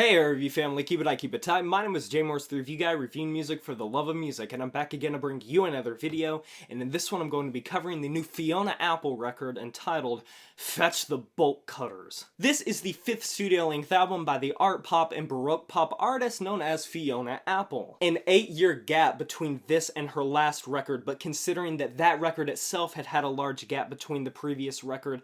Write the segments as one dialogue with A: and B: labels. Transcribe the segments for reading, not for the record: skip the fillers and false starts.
A: Hey review family, keep it high, keep it tight. My name is Jay Morse, the review guy, reviewing music for the love of music, and I'm back again to bring you another video, and in this one I'm going to be covering the new Fiona Apple record entitled Fetch the Bolt Cutters. This is the 5th studio-length album by the art pop and Baroque pop artist known as Fiona Apple. An 8-year gap between this and her last record, but considering that that record itself had had a large gap between the previous record,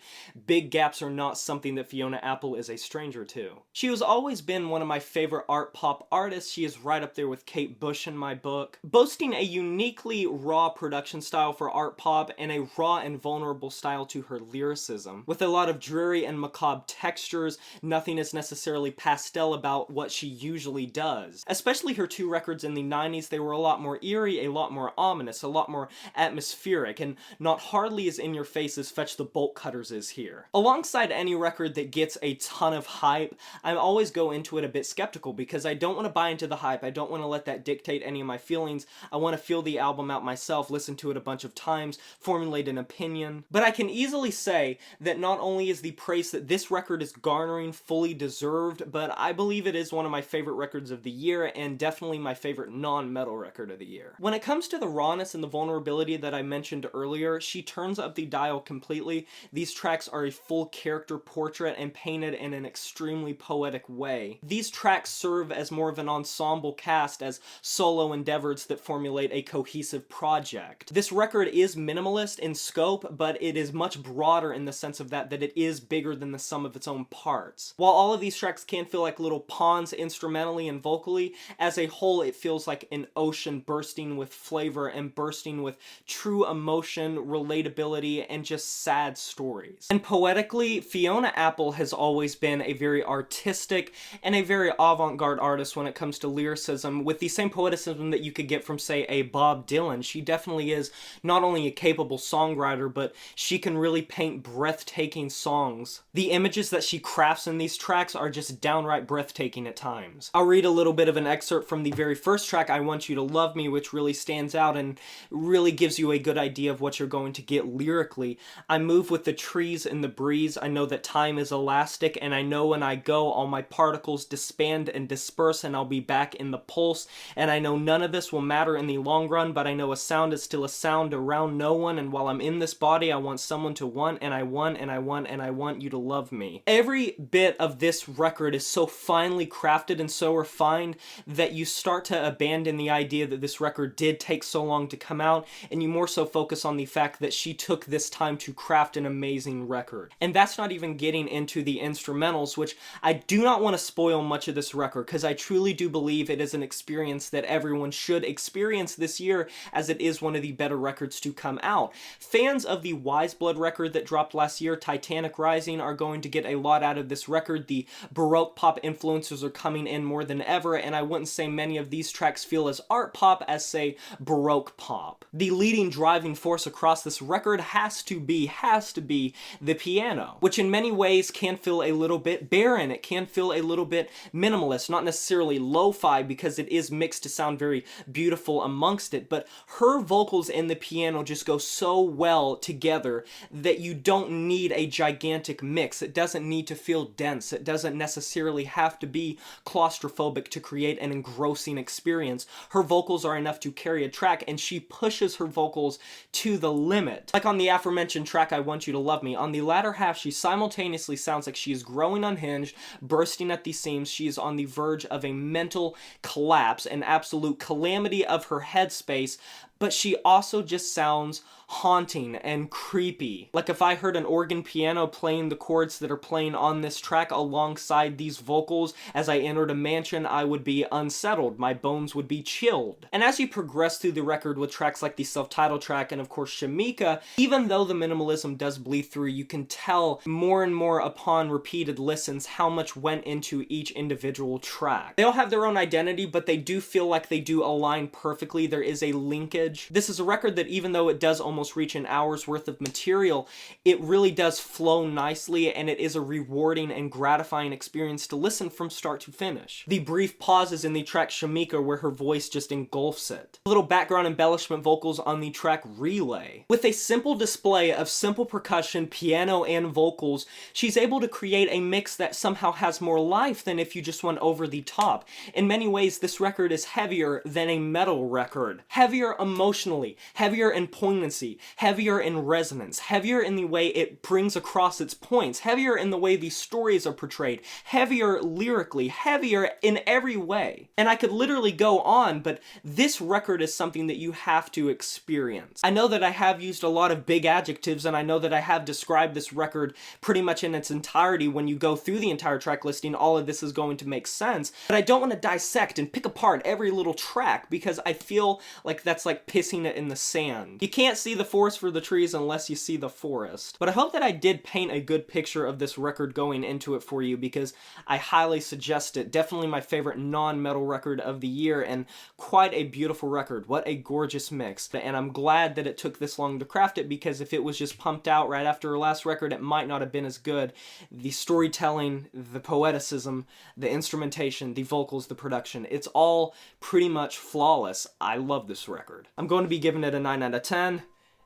A: big gaps are not something that Fiona Apple is a stranger to. She has always been one of my favorite art pop artists. She is right up there with Kate Bush in my book, boasting a uniquely raw production style for art pop and a raw and vulnerable style to her lyricism. With a lot of dreary and macabre textures, nothing is necessarily pastel about what she usually does. Especially her 2 records in the 90s, they were a lot more eerie, a lot more ominous, a lot more atmospheric, and not hardly as in your face as Fetch the Bolt Cutters is here. Alongside any record that gets a ton of hype, I always go into it a bit skeptical because I don't want to buy into the hype. I don't want to let that dictate any of my feelings. I want to feel the album out myself, listen to it a bunch of times, formulate an opinion. But I can easily say that not only is the praise that this record is garnering fully deserved, but I believe it is one of my favorite records of the year and definitely my favorite non-metal record of the year. When it comes to the rawness and the vulnerability that I mentioned earlier, she turns up the dial completely. These tracks are a full character portrait and painted in an extremely poetic way. These tracks serve as more of an ensemble cast as solo endeavors that formulate a cohesive project. This record is minimalist in scope, but it is much broader in the sense of that it is bigger than the sum of its own parts. While all of these tracks can feel like little ponds instrumentally and vocally, as a whole it feels like an ocean bursting with flavor and bursting with true emotion, relatability, and just sad stories. And poetically, Fiona Apple has always been a very artistic and a very avant-garde artist when it comes to lyricism, with the same poeticism that you could get from, say, a Bob Dylan. She definitely is not only a capable songwriter, but she can really paint breathtaking songs. The images that she crafts in these tracks are just downright breathtaking at times. I'll read a little bit of an excerpt from the very first track, I Want You to Love Me, which really stands out and really gives you a good idea of what you're going to get lyrically. I move with the trees in the breeze. I know that time is elastic, and I know when I go, all my particles disband and disperse, and I'll be back in the pulse. And I know none of this will matter in the long run, but I know a sound is still a sound around no one, and while I'm in this body, I want someone to want, and I want, and I want, and I want you to love me. Every bit of this record is so finely crafted and so refined that you start to abandon the idea that this record did take so long to come out, and you more so focus on the fact that she took this time to craft an amazing record. And that's not even getting into the instrumentals, which I do not want to spoil much of this record, because I truly do believe it is an experience that everyone should experience this year, as it is one of the better records to come out. Fans of the Weyes Blood record that dropped last year, Titanic Rising, are going to get a lot out of this record. The Baroque pop influences are coming in more than ever, and I wouldn't say many of these tracks feel as art pop as, say, Baroque pop. The leading driving force across this record has to be the piano, which in many ways can feel a little bit barren. It can feel a little bit minimalist, not necessarily lo-fi because it is mixed to sound very beautiful amongst it, but her vocals and the piano just go so well together that you don't need a gigantic mix. It doesn't need to feel dense. It doesn't necessarily have to be claustrophobic to create an engrossing experience. Her vocals are enough to carry a track, and she pushes her vocals to the limit. Like on the aforementioned track, I Want You to Love Me, on the latter half, she simultaneously sounds like she is growing unhinged, bursting at the seams. She is on the verge of a mental collapse, an absolute calamity of her headspace, but she also just sounds haunting and creepy. Like if I heard an organ piano playing the chords that are playing on this track alongside these vocals as I entered a mansion, I would be unsettled. My bones would be chilled. And as you progress through the record with tracks like the self-titled track and of course Shamika, even though the minimalism does bleed through, you can tell more and more upon repeated listens how much went into each individual track. They all have their own identity, but they do feel like they do align perfectly. There is a linkage bridge. This is a record that, even though it does almost reach an hour's worth of material, it really does flow nicely, and it is a rewarding and gratifying experience to listen from start to finish. The brief pauses in the track Shamika where her voice just engulfs it. Little background embellishment vocals on the track Relay. With a simple display of simple percussion, piano, and vocals, she's able to create a mix that somehow has more life than if you just went over the top. In many ways, this record is heavier than a metal record. Heavier emotionally, heavier in poignancy, heavier in resonance, heavier in the way it brings across its points, heavier in the way the stories are portrayed, heavier lyrically, heavier in every way. And I could literally go on, but this record is something that you have to experience. I know that I have used a lot of big adjectives, and I know that I have described this record pretty much in its entirety. When you go through the entire track listing, all of this is going to make sense, but I don't want to dissect and pick apart every little track because I feel like that's like pissing it in the sand. You can't see the forest for the trees unless you see the forest. But I hope that I did paint a good picture of this record going into it for you, because I highly suggest it. Definitely my favorite non-metal record of the year, and quite a beautiful record. What a gorgeous mix. And I'm glad that it took this long to craft it, because if it was just pumped out right after her last record, it might not have been as good. The storytelling, the poeticism, the instrumentation, the vocals, the production, it's all pretty much flawless. I love this record. I'm going to be giving it a 9 out of 10.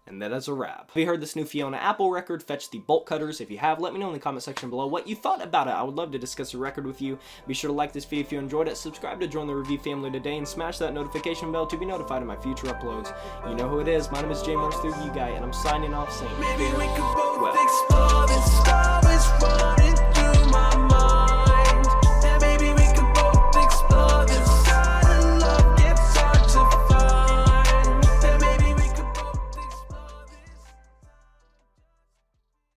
A: And that is a wrap. Have you heard this new Fiona Apple record, Fetch the Bolt Cutters? If you have, let me know in the comment section below what you thought about it. I would love to discuss the record with you. Be sure to like this video if you enjoyed it, subscribe to join the review family today, and smash that notification bell to be notified of my future uploads. You know who it is. My name is Morse, the Review Guy, and I'm signing off saying,
B: maybe we could both
A: well.
B: explore this star is running.